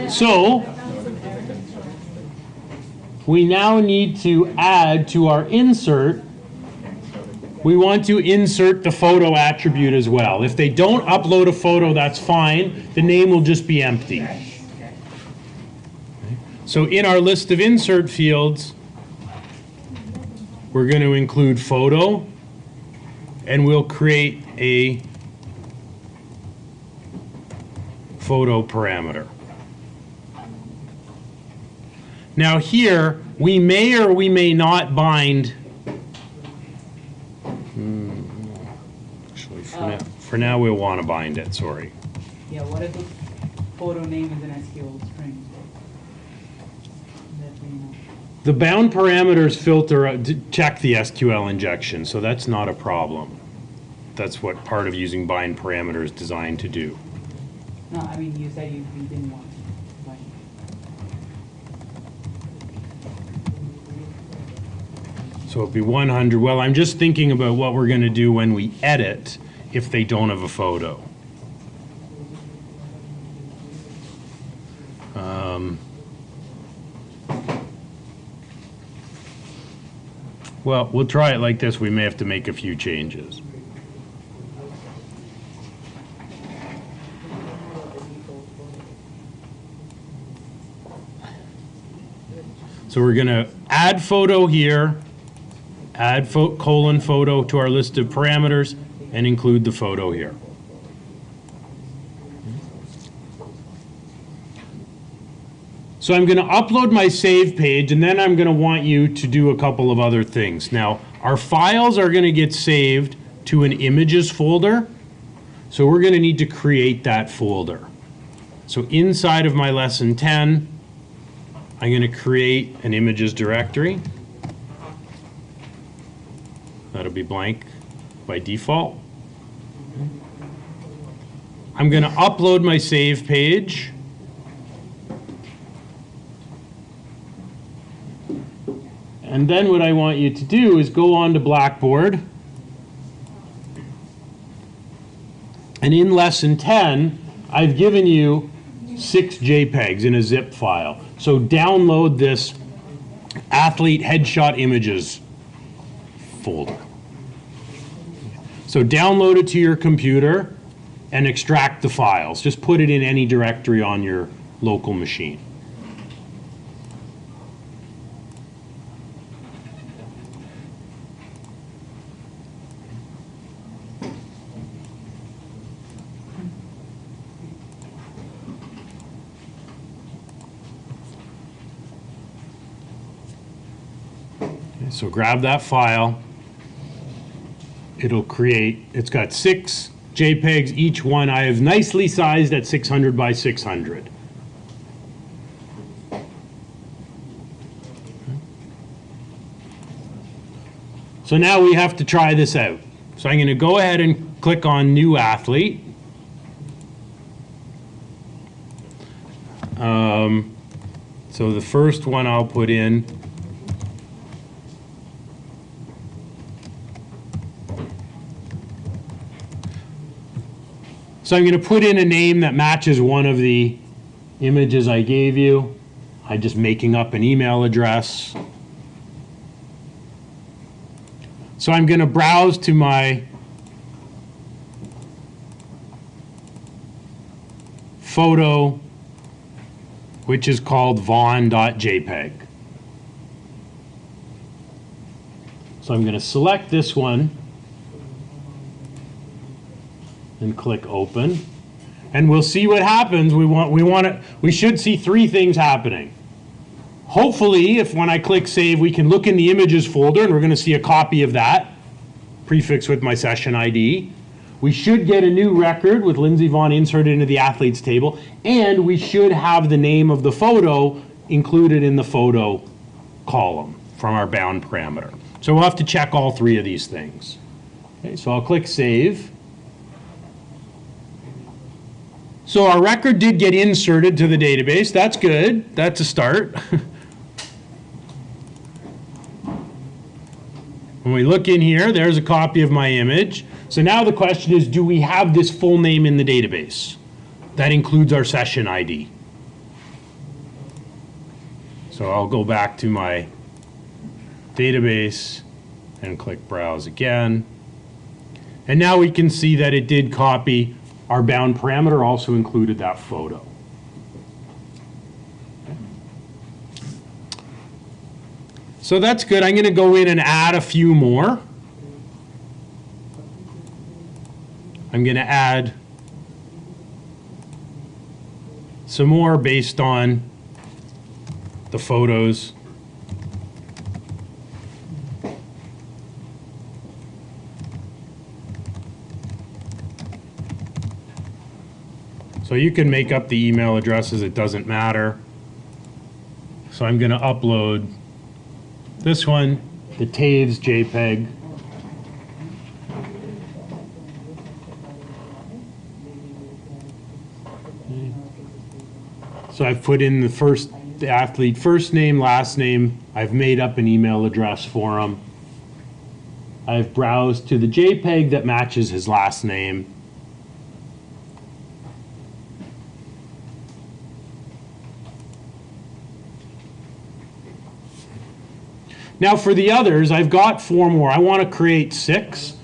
So we now need to add to our insert. We want to insert the photo attribute as well. If they don't upload a photo, that's fine. The name will just be empty. So in our list of insert fields, we're going to include photo, and we'll create a photo parameter. Now here, we may or we may not bind. Actually, for now we'll want to bind it, sorry. Yeah, what if the photo name is an SQL string? The bound parameters filter check the SQL injection, so that's not a problem. That's what part of using bind parameter is designed to do. No, I mean, you said you didn't want to bind. So it'd be 100. Well, I'm just thinking about what we're going to do when we edit if they don't have a photo. Well, we'll try it like this. We may have to make a few changes. So we're going to add photo here, add colon photo to our list of parameters, and include the photo here. So I'm going to upload my save page, and then I'm going to want you to do a couple of other things. Now, our files are going to get saved to an images folder, so we're going to need to create that folder. So inside of my lesson 10, I'm going to create an images directory. That'll be blank by default. I'm going to upload my save page. And then what I want you to do is go on to Blackboard. And in lesson 10, I've given you 6 JPEGs in a zip file. So download this athlete headshot images folder. So download it to your computer and extract the files. Just put it in any directory on your local machine. So grab that file. It'll create, it's got 6 JPEGs, each one I have nicely sized at 600 by 600. So now we have to try this out. So I'm going to go ahead and click on New Athlete. So the first one I'll put in . So I'm going to put in a name that matches one of the images I gave you. I'm just making up an email address. So I'm going to browse to my photo, which is called vaughn.jpg. So I'm going to select this one and click open, and we'll see what happens. We should see 3 things happening. Hopefully, if when I click save, we can look in the images folder, and we're going to see a copy of that prefixed with my session ID. We should get a new record with Lindsey Vaughn inserted into the athletes table, and we should have the name of the photo included in the photo column from our bound parameter. So we'll have to check all 3 of these things. Okay, so I'll click save. So our record did get inserted to the database. That's good. That's a start. When we look in here, there's a copy of my image. So now the question is, do we have this full name in the database? That includes our session ID. So I'll go back to my database and click browse again. And now we can see that it did copy. Our bound parameter also included that photo. So that's good. I'm going to go in and add a few more. I'm going to add some more based on the photos. So you can make up the email addresses, it doesn't matter. So I'm going to upload this one, the Taves JPEG. So I've put in the athlete first name, last name. I've made up an email address for him. I've browsed to the JPEG that matches his last name. Now for the others, I've got 4 more. I want to create 6,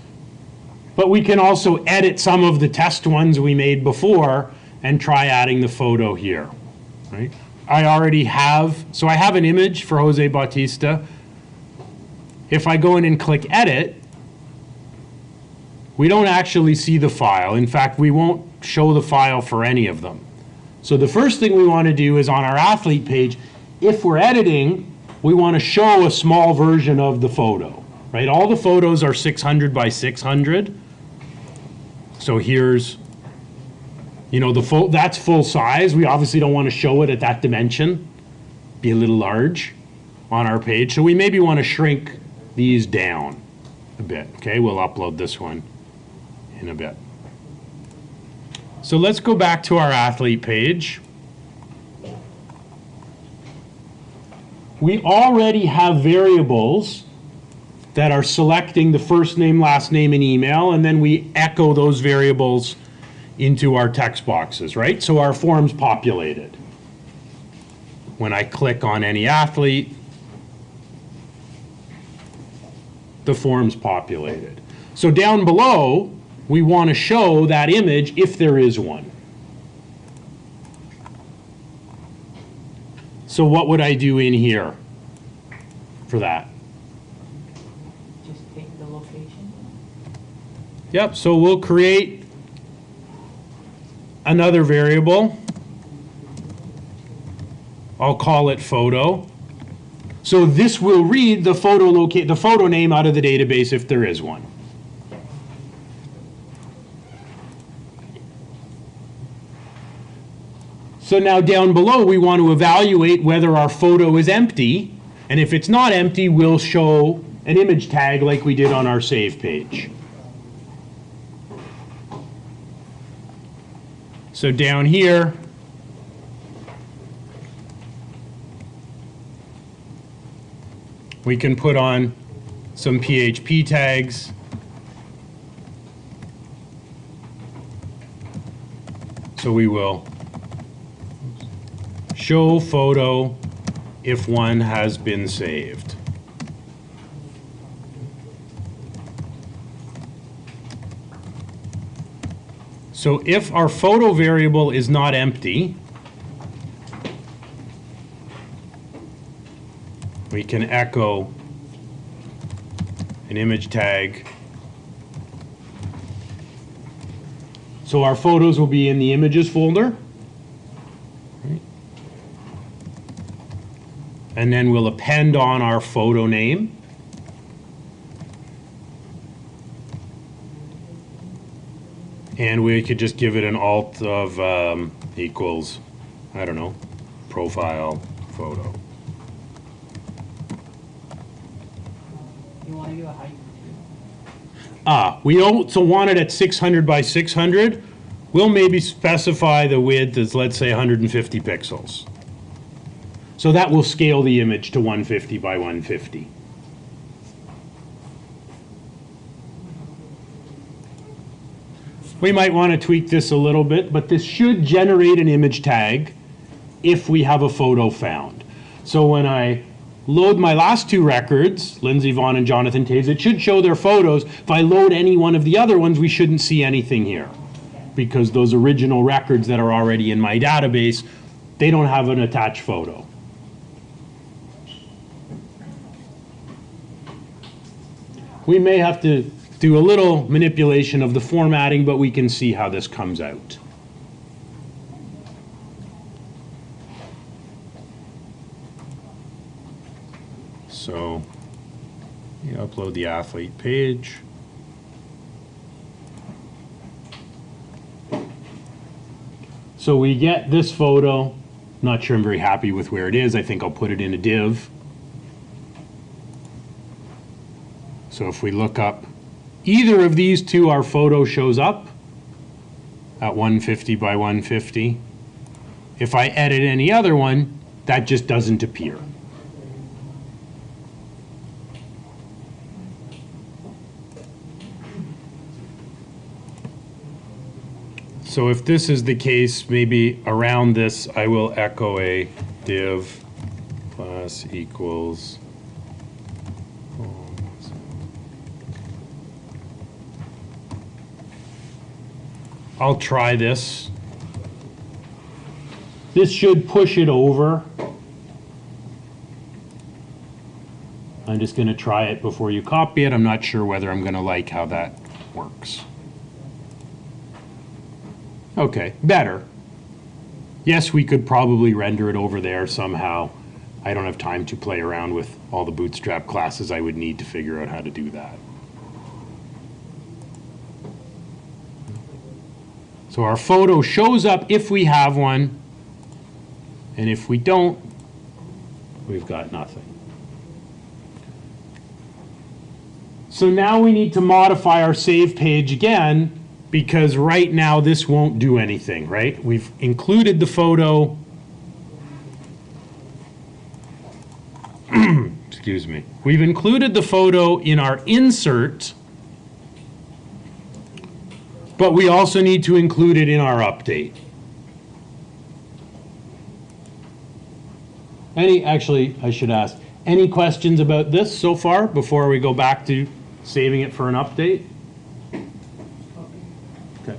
but we can also edit some of the test ones we made before and try adding the photo here, right? I already have, so I have an image for Jose Bautista. If I go in and click edit, we don't actually see the file. In fact, we won't show the file for any of them. So the first thing we want to do is on our athlete page, if we're editing, we want to show a small version of the photo, right? All the photos are 600 by 600. So here's, you know, that's full size. We obviously don't want to show it at that dimension. Be a little large on our page. So we maybe want to shrink these down a bit. Okay, we'll upload this one in a bit. So let's go back to our athlete page. We already have variables that are selecting the first name, last name, and email, and then we echo those variables into our text boxes, right? So our form's populated. When I click on any athlete, the form's populated. So down below, we want to show that image if there is one. So what would I do in here for that? Just take the location. Yep, so we'll create another variable. I'll call it photo. So this will read the photo name out of the database if there is one. So now down below, we want to evaluate whether our photo is empty. And if it's not empty, we'll show an image tag like we did on our save page. So down here, we can put on some PHP tags. So we will show photo if one has been saved. So if our photo variable is not empty, we can echo an image tag. So our photos will be in the images folder. And then we'll append on our photo name. And we could just give it an alt of equals, I don't know, profile photo. You want to do a height? We also want it at 600 by 600. We'll maybe specify the width as, let's say, 150 pixels. So that will scale the image to 150 by 150. We might want to tweak this a little bit, but this should generate an image tag if we have a photo found. So when I load my last two records, Lindsay Vaughn and Jonathan Taves, it should show their photos. If I load any one of the other ones, we shouldn't see anything here, because those original records that are already in my database, they don't have an attached photo. We may have to do a little manipulation of the formatting, but we can see how this comes out. So you upload the athlete page. So we get this photo. Not sure I'm very happy with where it is. I think I'll put it in a div. So if we look up either of these two, our photo shows up at 150 by 150. If I edit any other one, that just doesn't appear. So if this is the case, maybe around this, I will echo a div class equals. I'll try this. This should push it over. I'm just going to try it before you copy it. I'm not sure whether I'm going to like how that works. Okay, better. Yes, we could probably render it over there somehow. I don't have time to play around with all the Bootstrap classes I would need to figure out how to do that. So our photo shows up if we have one, and if we don't, we've got nothing. So now we need to modify our save page again, because right now this won't do anything, right? We've included the photo. Excuse me. We've included the photo in our insert, but we also need to include it in our update. Actually, I should ask, any questions about this so far before we go back to saving it for an update? Okay.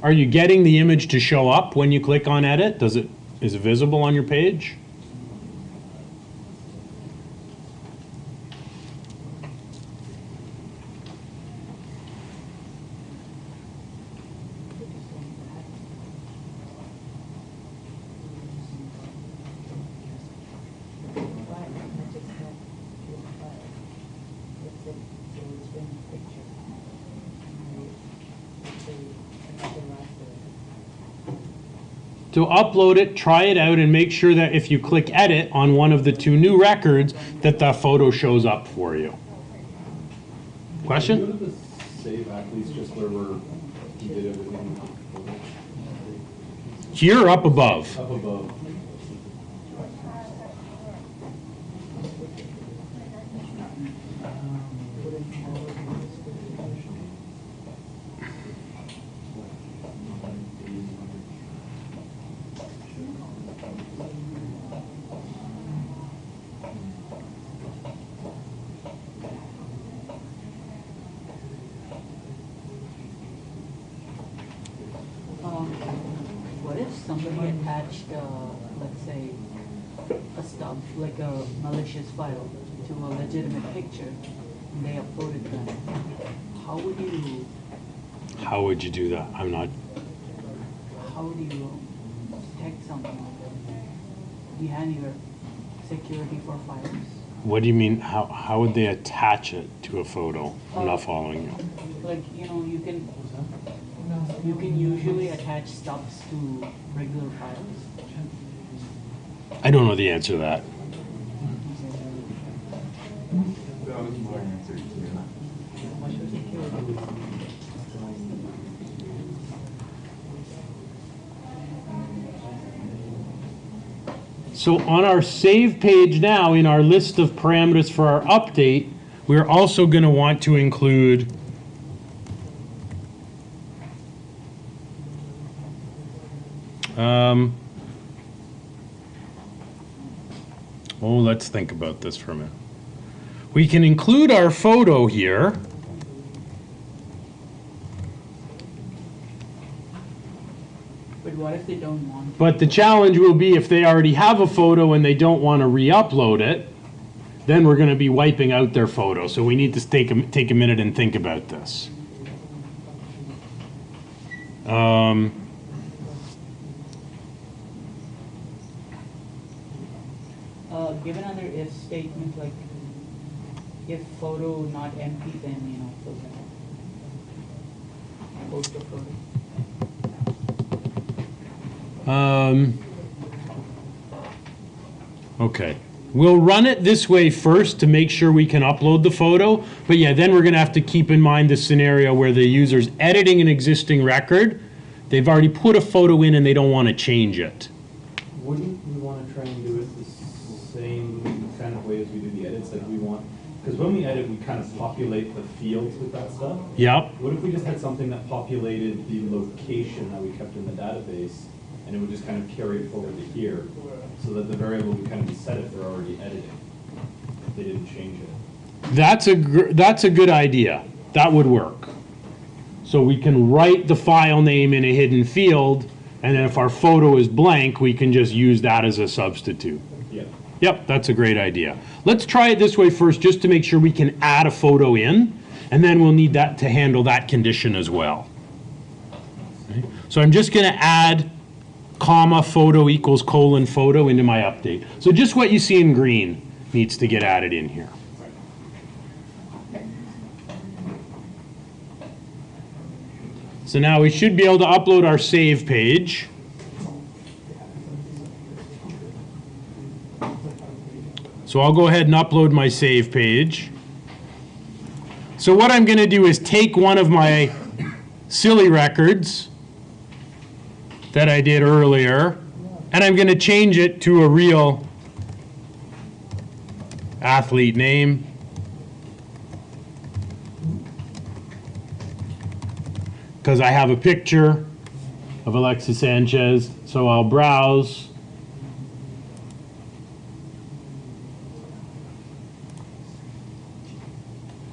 Are you getting the image to show up when you click on edit? Is it visible on your page? To upload it, try it out, and make sure that if you click edit on one of the two new records, that the photo shows up for you. Question? Can you go to the save athletes just where we did everything? Here, up above. Up above. What if somebody attached, let's say, a stub, like a malicious file, to a legitimate picture, and they uploaded that? How would you do that? I'm not. How do you detect something like that? Do you have your security for files? What do you mean? How would they attach it to a photo? I'm not following you. Like, you can usually attach stubs to regular files. I don't know the answer to that. So on our save page now, in our list of parameters for our update, we're also going to want to include let's think about this for a minute. We can include our photo here. But what if they don't want? But the challenge will be if they already have a photo and they don't want to re-upload it, then we're going to be wiping out their photo. So we need to take a minute and think about this. Give another if statement, like if photo not empty, then fill that out. Post the photo. Okay. We'll run it this way first to make sure we can upload the photo. But yeah, then we're going to have to keep in mind the scenario where the user's editing an existing record. They've already put a photo in and they don't want to change it. Wouldn't we want to try and do it the same kind of way as we do the edits? Like we want, because when we edit, we kind of populate the fields with that stuff. Yep. What if we just had something that populated the location that we kept in the database, and it would just kind of carry it forward to here, so that the variable would kind of be set if they're already editing, if they didn't change it. That's a good idea. That would work. So we can write the file name in a hidden field, and then if our photo is blank, we can just use that as a substitute. Yeah. Yep, that's a great idea. Let's try it this way first, just to make sure we can add a photo in, and then we'll need that to handle that condition as well. Okay. So I'm just going to add comma photo equals colon photo into my update. So just what you see in green needs to get added in here. So now we should be able to upload our save page. So I'll go ahead and upload my save page. So what I'm going to do is take one of my silly records that I did earlier, and I'm going to change it to a real athlete name. Because I have a picture of Alexis Sanchez, so I'll browse.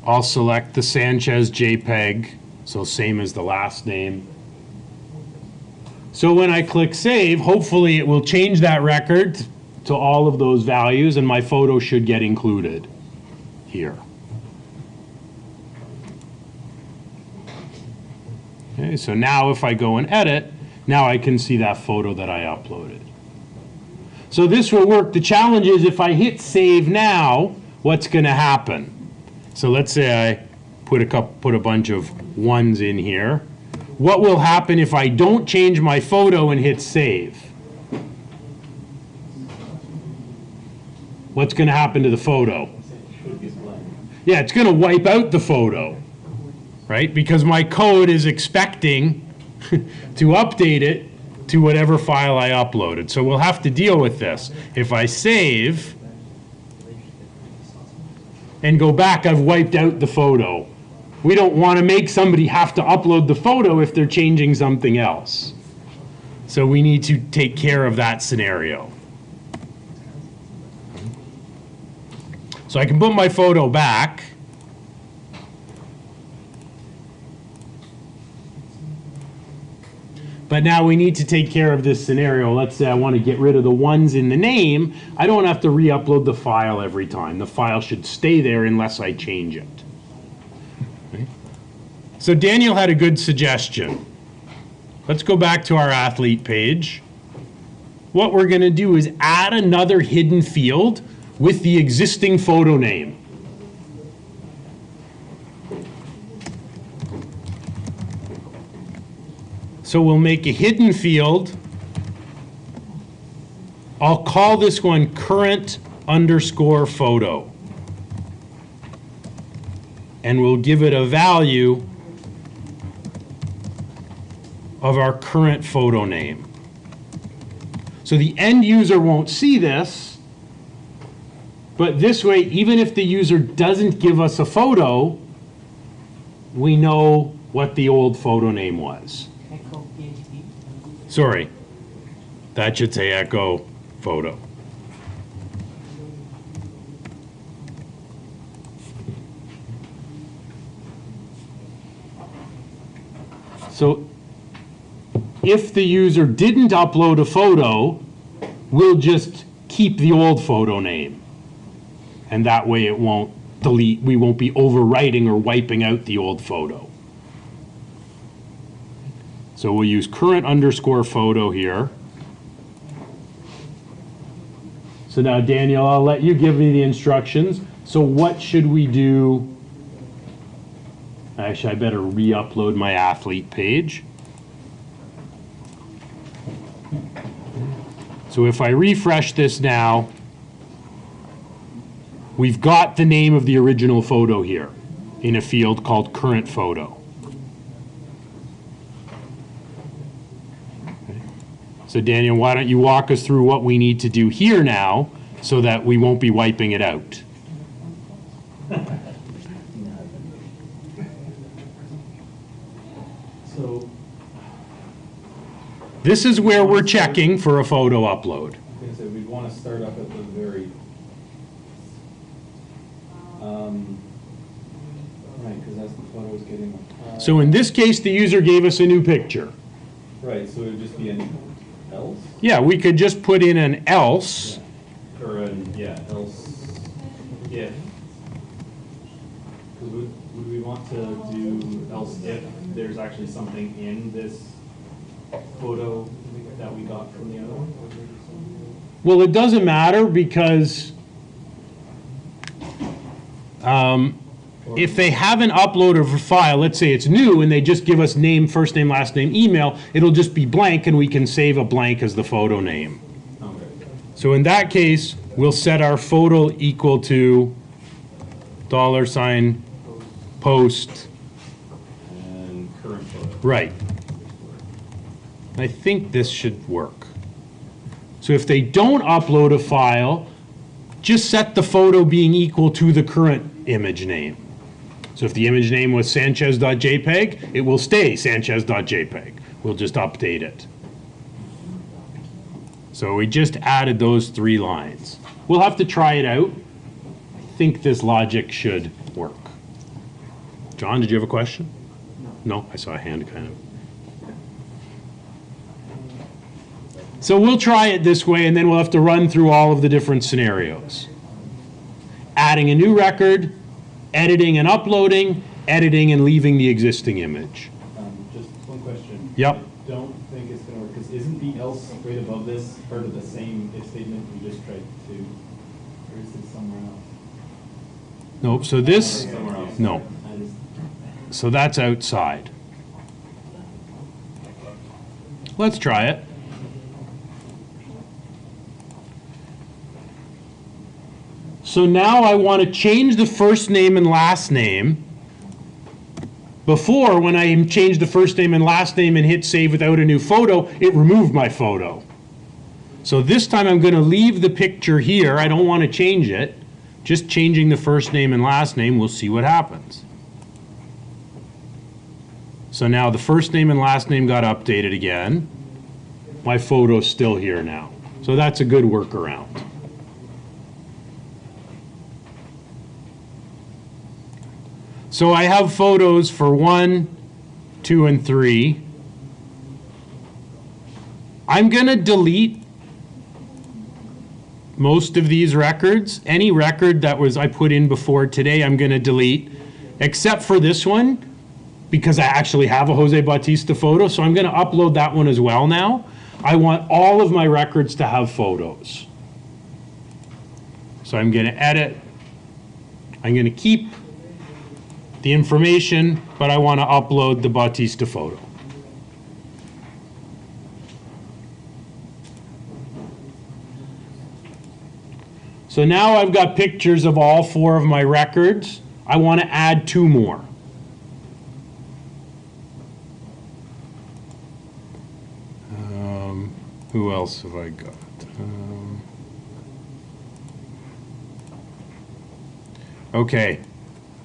I'll select the Sanchez JPEG, so same as the last name. So when I click save, hopefully it will change that record to all of those values, and my photo should get included here. Okay, so now if I go and edit, now I can see that photo that I uploaded. So this will work. The challenge is if I hit save now, what's going to happen? So let's say I put a bunch of ones in here. What will happen if I don't change my photo and hit save? What's going to happen to the photo? Yeah, it's going to wipe out the photo, right? Because my code is expecting to update it to whatever file I uploaded. So we'll have to deal with this. If I save and go back, I've wiped out the photo. We don't want to make somebody have to upload the photo if they're changing something else. So we need to take care of that scenario. So I can put my photo back. But now we need to take care of this scenario. Let's say I want to get rid of the ones in the name. I don't have to re-upload the file every time. The file should stay there unless I change it. Okay. So Daniel had a good suggestion. Let's go back to our athlete page. What we're going to do is add another hidden field with the existing photo name. So we'll make a hidden field. I'll call this one current_photo. And we'll give it a value of our current photo name. So the end user won't see this, but this way, even if the user doesn't give us a photo, we know what the old photo name was. Echo PHP. Sorry, that should say echo photo. So if the user didn't upload a photo, we'll just keep the old photo name. And that way it won't delete, we won't be overwriting or wiping out the old photo. So we'll use current underscore photo here. So now, Daniel, I'll let you give me the instructions. So what should we do? Actually, I better re-upload my athlete page. So if I refresh this now, we've got the name of the original photo here in a field called current photo. So Daniel, why don't you walk us through what we need to do here now so that we won't be wiping it out. So This is where we're checking for a photo upload. we'd want to start up at the very, right, because as the photo is getting. So in this case, the user gave us a new picture. Right, so it would just be an else? Yeah, we could just put in an else. Or an, yeah, else if. 'Cause would we want to do else if there's actually something in this photo that we got from the other one? Well, it doesn't matter because if they haven't uploaded a file, let's say it's new and they just give us name, first name, last name, email, it'll just be blank and we can save a blank as the photo name. Okay. So in that case, we'll set our photo equal to $ post. And current photo. Right. I think this should work. So if they don't upload a file, just set the photo being equal to the current image name. So if the image name was Sanchez.jpg, it will stay Sanchez.jpg. We'll just update it. So we just added those 3 lines. We'll have to try it out. I think this logic should work. John, did you have a question? No, I saw a hand kind of. So we'll try it this way, and then we'll have to run through all of the different scenarios. Adding a new record, editing and uploading, editing and leaving the existing image. Just one question. Yep. I don't think it's going to work, because isn't the else right above this part of the same if statement we just tried to, or is it somewhere else? Nope, so this, Somewhere else. no. So that's outside. Let's try it. So now I want to change the first name and last name. Before, when I changed the first name and last name and hit save without a new photo, it removed my photo. So this time I'm going to leave the picture here. I don't want to change it. Just changing the first name and last name, we'll see what happens. So now the first name and last name got updated again. My photo's still here now. So that's a good workaround. So I have photos for 1, 2, and 3. I'm going to delete most of these records. Any record that I put in before today, I'm going to delete, except for this one, because I actually have a Jose Bautista photo, so I'm going to upload that one as well now. I want all of my records to have photos. So I'm going to edit. I'm going to keep the information, but I want to upload the Bautista photo. So now I've got pictures of all 4 of my records. I want to add 2 more. Who else have I got? Okay.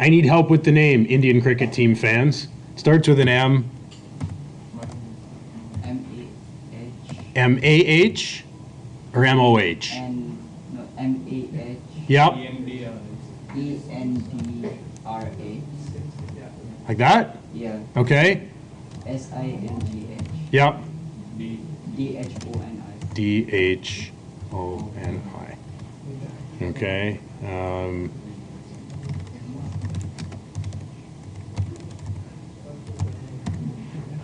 I need help with the name, Indian cricket team fans. Starts with an M. M-A-H. M-A-H or M-O-H? And no, M-A-H. Yep. E-N-D-R-A. Like that? Yeah. Okay. S-I-N-G-H. Yep. D-H-O-N-I. D-H-O-N-I. Okay.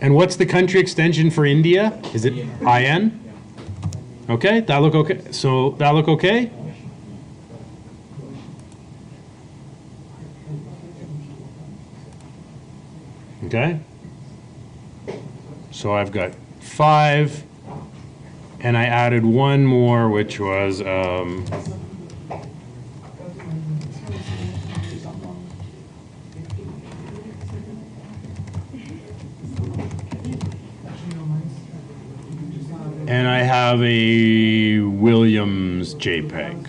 And what's the country extension for India? Is it IN? Okay, that look okay? So that look okay? Okay. So I've got 5, and I added one more, which was and I have a Williams JPEG.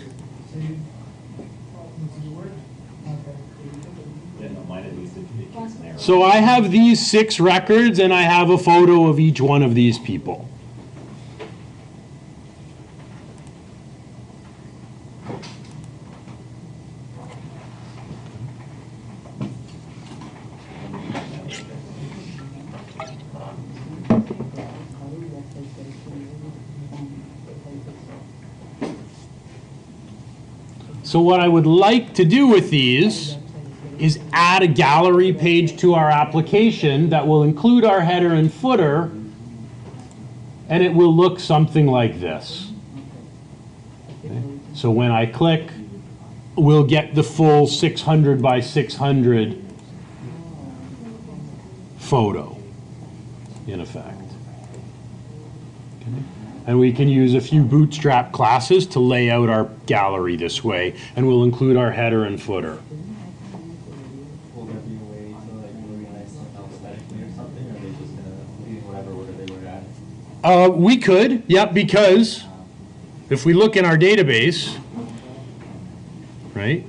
Yeah, no, mine at least it keeps an error. So I have these 6 records, and I have a photo of each one of these people. So what I would like to do with these is add a gallery page to our application that will include our header and footer, and it will look something like this. Okay. So when I click, we'll get the full 600 by 600 photo, in effect. Okay. And we can use a few Bootstrap classes to lay out our gallery this way, and we'll include our header and footer. Will there be a way to like organize it alphabetically or something, or are they just gonna leave whatever order they were at? We could, yep, because if we look in our database, right?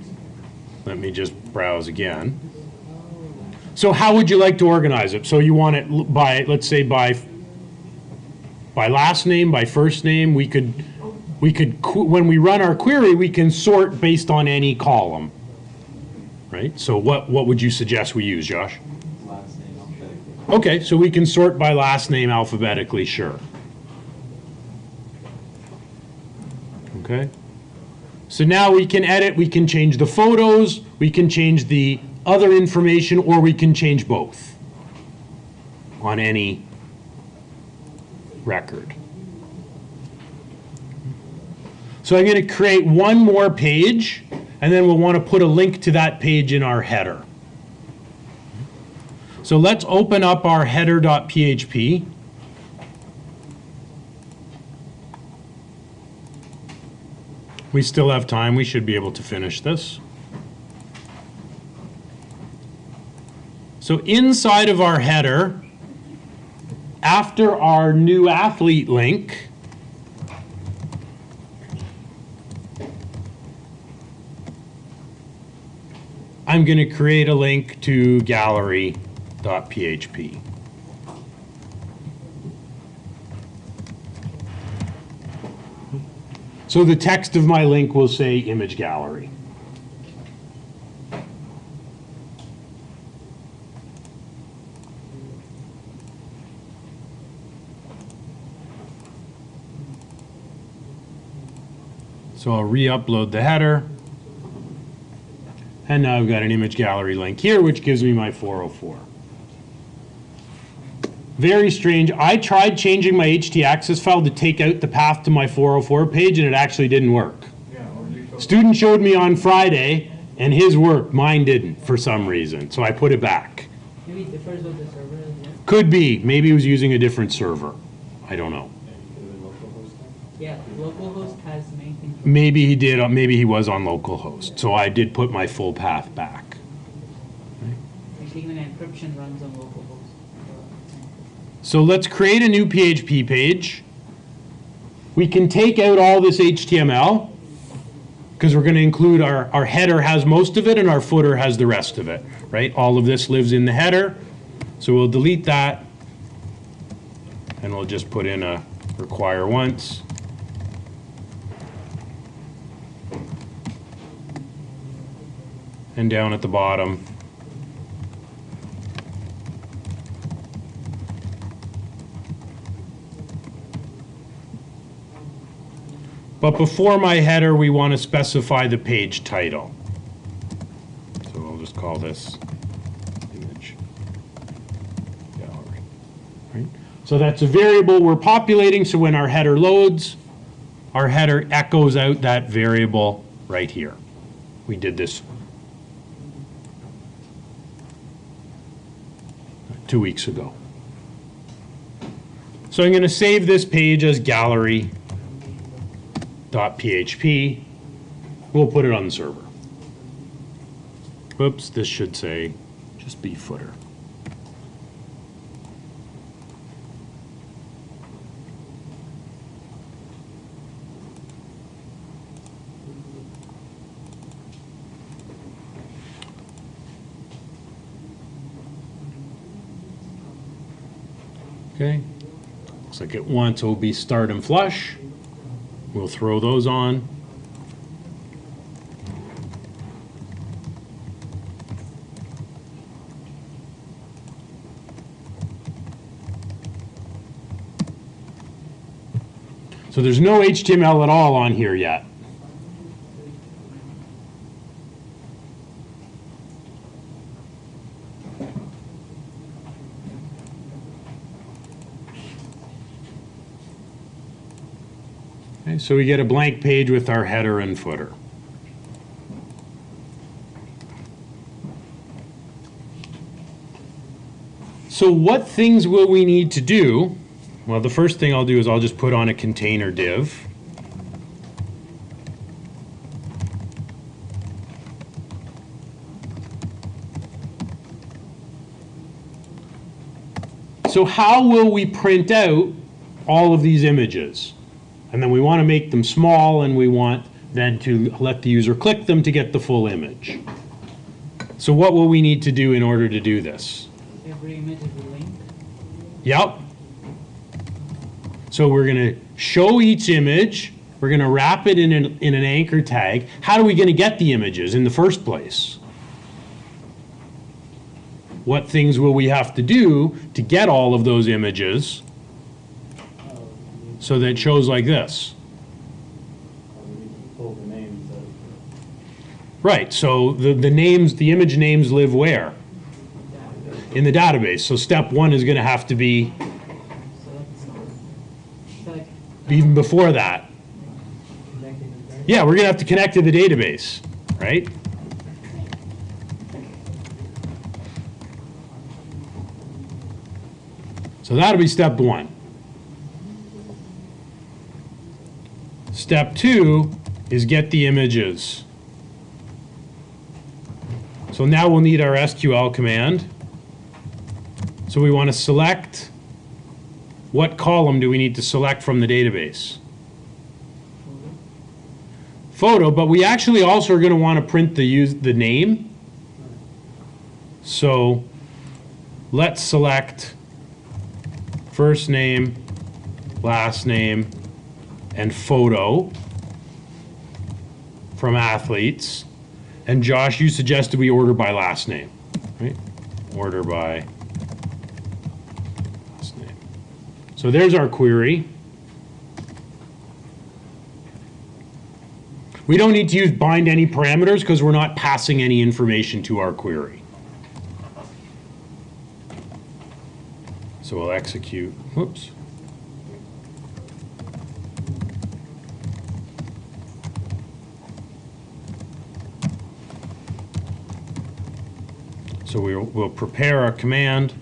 Let me just browse again. So how would you like to organize it? So you want it by, let's say, by last name, by first name. We could, when we run our query, we can sort based on any column, right? So what would you suggest we use, Josh? Last name alphabetically. Okay, so we can sort by last name alphabetically, sure. Okay. So now we can edit, we can change the photos, we can change the other information, or we can change both on any record. So I'm going to create one more page, and then we'll want to put a link to that page in our header. So let's open up our header.php. We still have time. We should be able to finish this. So inside of our header, after our new athlete link, I'm going to create a link to gallery.php. So the text of my link will say image gallery. So I'll re-upload the header. And now I've got an image gallery link here, which gives me my 404. Very strange. I tried changing my htaccess file to take out the path to my 404 page, and it actually didn't work. Student showed me on Friday, and his worked. Mine didn't for some reason, so I put it back. Maybe it differs with the server as well. Could be. Maybe he was using a different server. I don't know. Yeah, localhost has many things. Maybe he did. Maybe he was on localhost. So I did put my full path back. Actually, even encryption runs on localhost. So let's create a new PHP page. We can take out all this HTML because we're going to include our header has most of it and our footer has the rest of it, right? All of this lives in the header. So we'll delete that and we'll just put in a require once. And down at the bottom, but before my header, we want to specify the page title. So I'll just call this image gallery. Right? So that's a variable we're populating, so when our header loads, our header echoes out that variable right here. We did this 2 weeks ago. So I'm going to save this page as gallery.php. We'll put it on the server. Oops, this should say just be footer. Okay, looks like it wants OB start and flush. We'll throw those on. So there's no HTML at all on here yet. Okay, so we get a blank page with our header and footer. So what things will we need to do? Well, the first thing I'll do is I'll just put on a container div. So how will we print out all of these images? And then we want to make them small, and we want then to let the user click them to get the full image. So what will we need to do in order to do this? Every image is a link. Yep. So we're going to show each image. We're going to wrap it in an anchor tag. How are we going to get the images in the first place? What things will we have to do to get all of those images so that it shows like this? Pull the names of. Right, so the names, the image names live where? In the database. So step one is going to have to be even before that. Yeah, we're going to have to connect to the database, right? So that'll be step one. Step two is get the images. So now we'll need our SQL command. So we want to select, what column do we need to select from the database? Photo, but we actually also are going to want to print the name. So let's select first name, last name, and photo from athletes. And Josh, you suggested we order by last name, right? Order by last name. So there's our query. We don't need to use bind any parameters because we're not passing any information to our query. So we'll execute, whoops. So we'll prepare our command.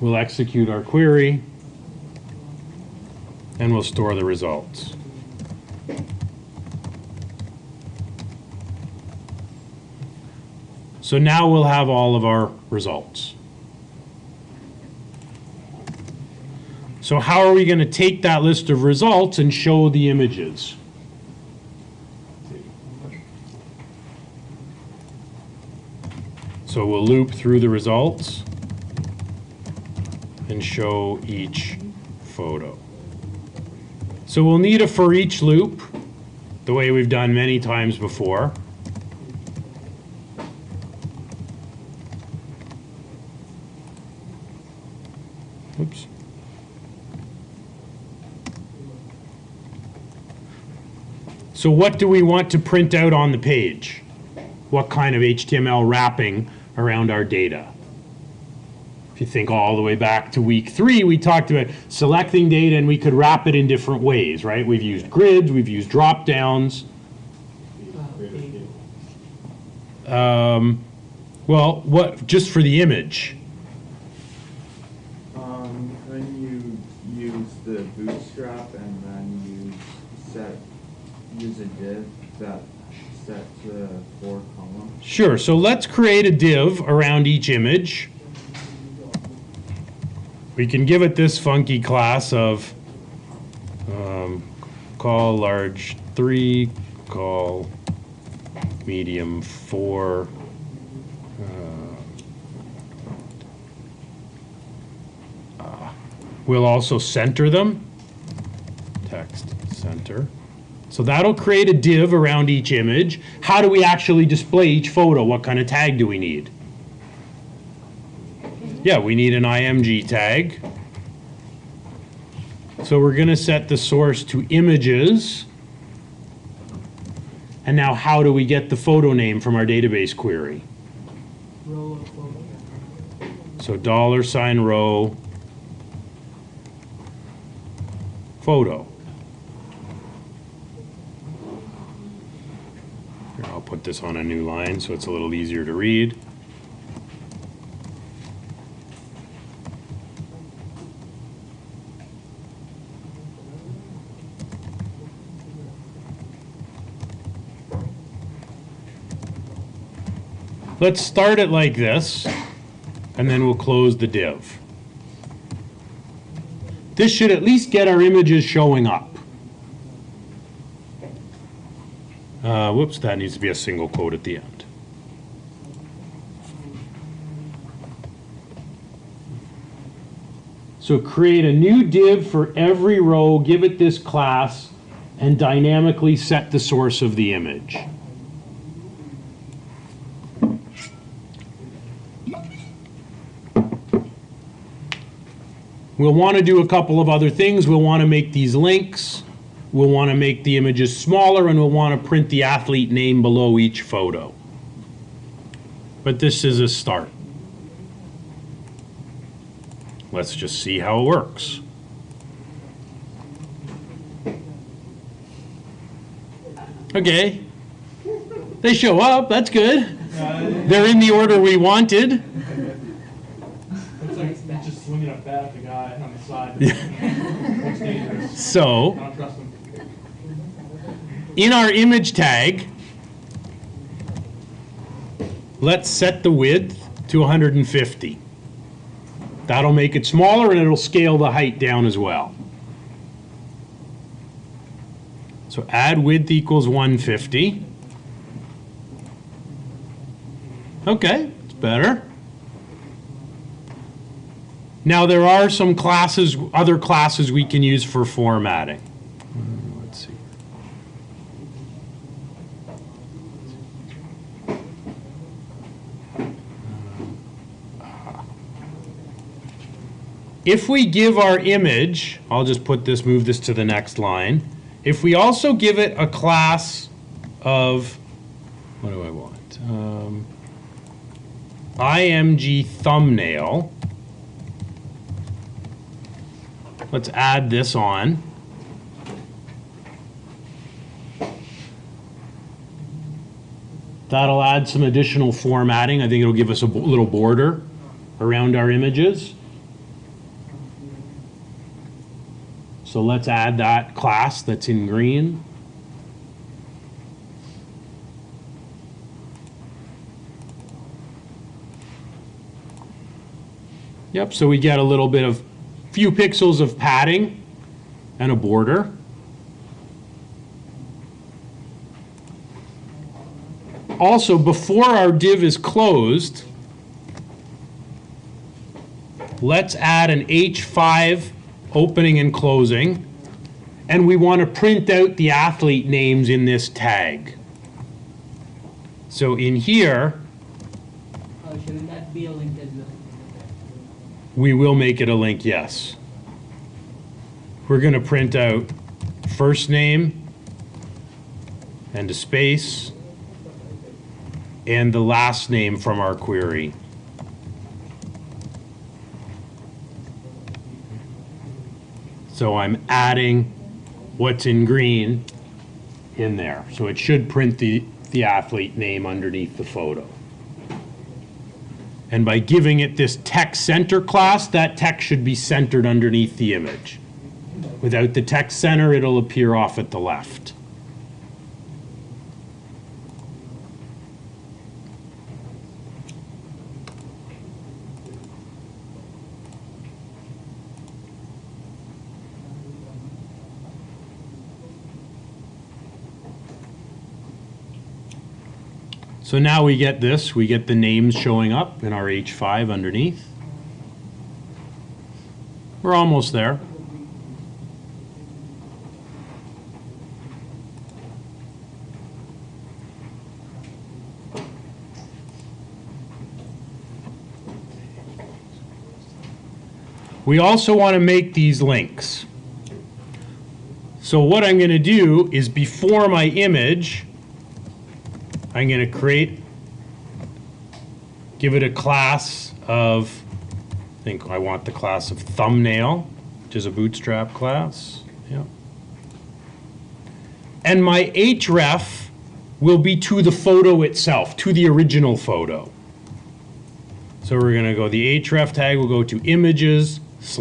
We'll execute our query, and we'll store the results. So now we'll have all of our results. So how are we going to take that list of results and show the images? So we'll loop through the results and show each photo. So we'll need a for each loop, the way we've done many times before. Oops. So what do we want to print out on the page? What kind of HTML wrapping around our data? If you think all the way back to week 3, we talked about selecting data and we could wrap it in different ways, right? We've used grids, we've used drop downs. Well, what just for the image? When you use the bootstrap and then use a div that sets the 4 columns. Sure, so let's create a div around each image. We can give it this funky class of call large 3, call medium 4. We'll also center them. Text center. So that'll create a div around each image. How do we actually display each photo? What kind of tag do we need? Yeah, we need an IMG tag. So we're going to set the source to images. And now how do we get the photo name from our database query? Row of photo. So $row photo. Here, I'll put this on a new line so it's a little easier to read. Let's start it like this, and then we'll close the div. This should at least get our images showing up. Whoops, that needs to be a single quote at the end. So create a new div for every row, give it this class, and dynamically set the source of the image. We'll want to do a couple of other things. We'll want to make these links. We'll want to make the images smaller, and we'll want to print the athlete name below each photo. But this is a start. Let's just see how it works. Okay. They show up. That's good. They're in the order we wanted. Looks like he's just swinging a bat at the guy on the side. Looks dangerous. So, I don't trust him. in our image tag, let's set the width to 150. That'll make it smaller and it'll scale the height down as well. So add width equals 150. Okay, it's better. Now there are some classes, other classes we can use for formatting. Let's see. If we give our image, I'll just put this, move this to the next line. If we also give it a class of, what do I want? IMG thumbnail. Let's add this on. That'll add some additional formatting. I think it'll give us a little border around our images. So let's add that class that's in green. Yep, so we get a little bit of few pixels of padding and a border. Also, before our div is closed, let's add an H5 opening and closing, and we want to print out the athlete names in this tag. So in here, Shouldn't that be a link as well? we will make it a link, yes. We're going to print out first name and a space and the last name from our query. So I'm adding what's in green in there. So it should print the athlete name underneath the photo. And by giving it this text center class, that text should be centered underneath the image. Without the text center, it'll appear off at the left. So now we get this, we get the names showing up in our H5 underneath. We're almost there. We also want to make these links. So what I'm going to do is before my image, I'm going to give it a class of, I think I want the class of thumbnail, which is a Bootstrap class. Yeah. And my href will be to the photo itself, to the original photo. So we're going to go, the href tag will go to images /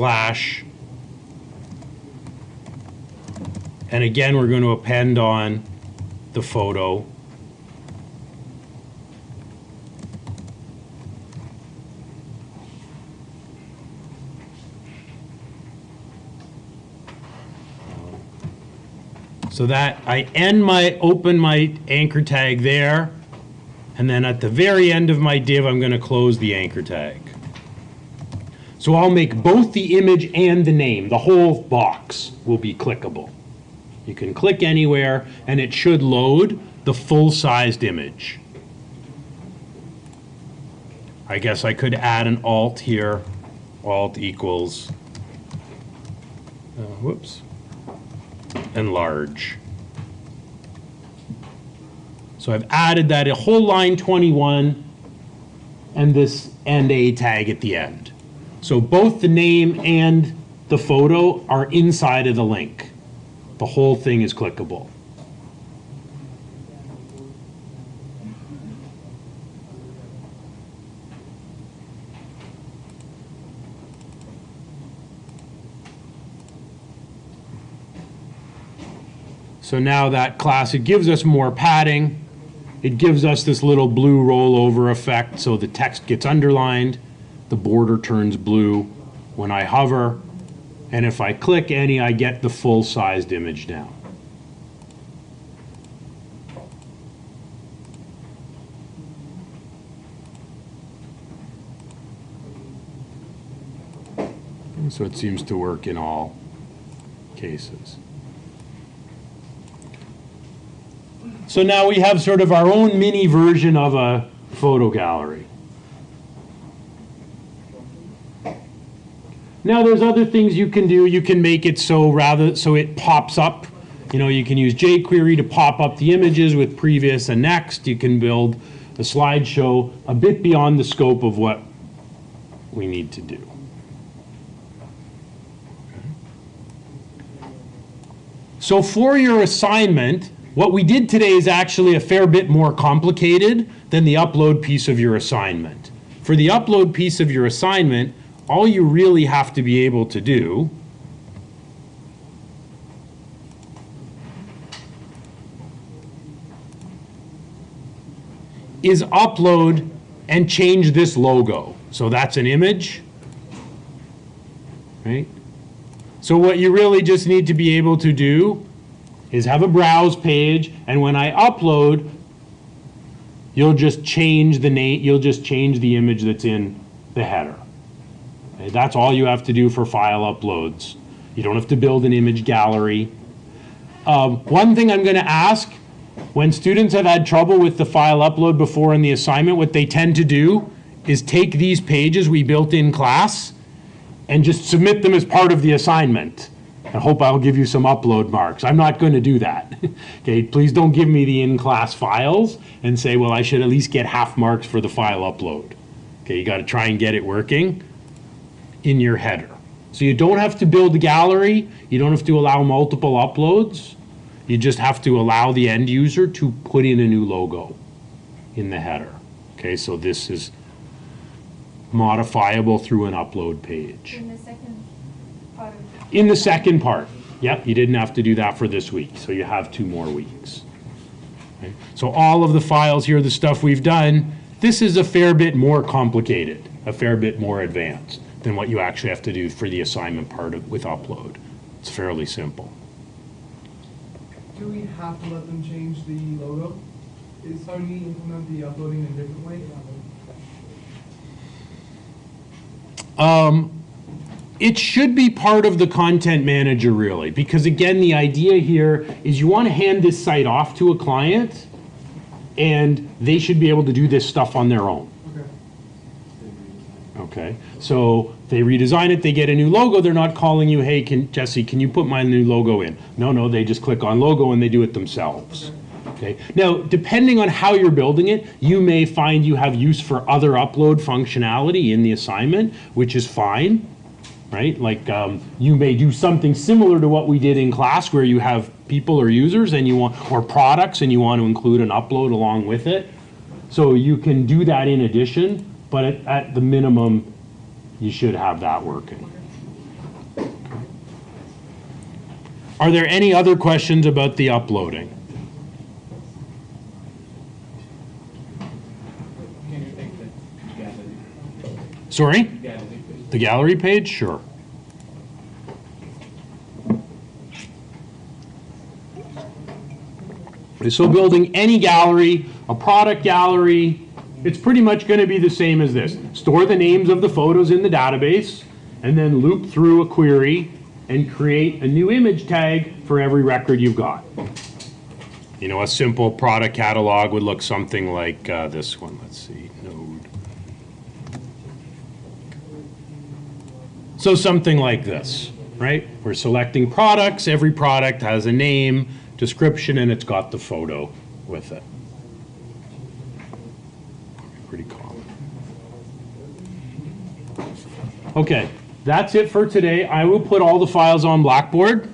and again we're going to append on the photo. So that I open my anchor tag there, and then at the very end of my div, I'm going to close the anchor tag. So I'll make both the image and the name. The whole box will be clickable. You can click anywhere, and it should load the full-sized image. I guess I could add an alt here. Alt equals, whoops. Enlarge. So I've added that a whole line 21 and this and a tag at the end. So both the name and the photo are inside of the link. The whole thing is clickable. So now that class, it gives us more padding. It gives us this little blue rollover effect, so the text gets underlined, the border turns blue when I hover, and if I click any, I get the full-sized image now. And so it seems to work in all cases. So now we have sort of our own mini version of a photo gallery. Now there's other things you can do. You can make it so it pops up. You know, you can use jQuery to pop up the images with previous and next. You can build a slideshow a bit beyond the scope of what we need to do. So for your assignment, what we did today is actually a fair bit more complicated than the upload piece of your assignment. For the upload piece of your assignment, all you really have to be able to do is upload and change this logo. So that's an image. right? So what you really just need to be able to do is have a browse page, and when I upload, you'll just change the name, you'll just change the image that's in the header. Okay, that's all you have to do for file uploads. You don't have to build an image gallery. One thing I'm going to ask, when students have had trouble with the file upload before in the assignment, what they tend to do is take these pages we built in class and just submit them as part of the assignment. I hope I'll give you some upload marks. I'm not going to do that. Okay, please don't give me the in-class files and say, well, I should at least get half marks for the file upload. Okay, you got to try and get it working in your header. So you don't have to build a gallery. You don't have to allow multiple uploads. You just have to allow the end user to put in a new logo in the header. Okay, so this is modifiable through an upload page. In the second part of In the second part, yep, you didn't have to do that for this week, so you have 2 more weeks. Okay, so all of the files here, the stuff we've done, this is a fair bit more complicated, a fair bit more advanced than what you actually have to do for the assignment part with upload. It's fairly simple. Do we have to let them change the logo? Is how we implement the uploading in a different way? It should be part of the content manager, really, because again, the idea here is you want to hand this site off to a client, and they should be able to do this stuff on their own. Okay. Okay, so they redesign it, they get a new logo, they're not calling you, hey, Jesse, can you put my new logo in? No, they just click on logo and they do it themselves. Okay. Now, depending on how you're building it, you may find you have use for other upload functionality in the assignment, which is fine, right? Like you may do something similar to what we did in class where you have people or users and you want, or products, and you want to include an upload along with it. So you can do that in addition, but at the minimum, you should have that working. Are there any other questions about the uploading? Sorry? The gallery page? Sure. So building any gallery, a product gallery, it's pretty much going to be the same as this. Store the names of the photos in the database, and then loop through a query and create a new image tag for every record you've got. You know, a simple product catalog would look something like this one. Let's see, node. So something like this, right? We're selecting products. Every product has a name, description, and it's got the photo with it. Pretty common. Okay, that's it for today. I will put all the files on Blackboard.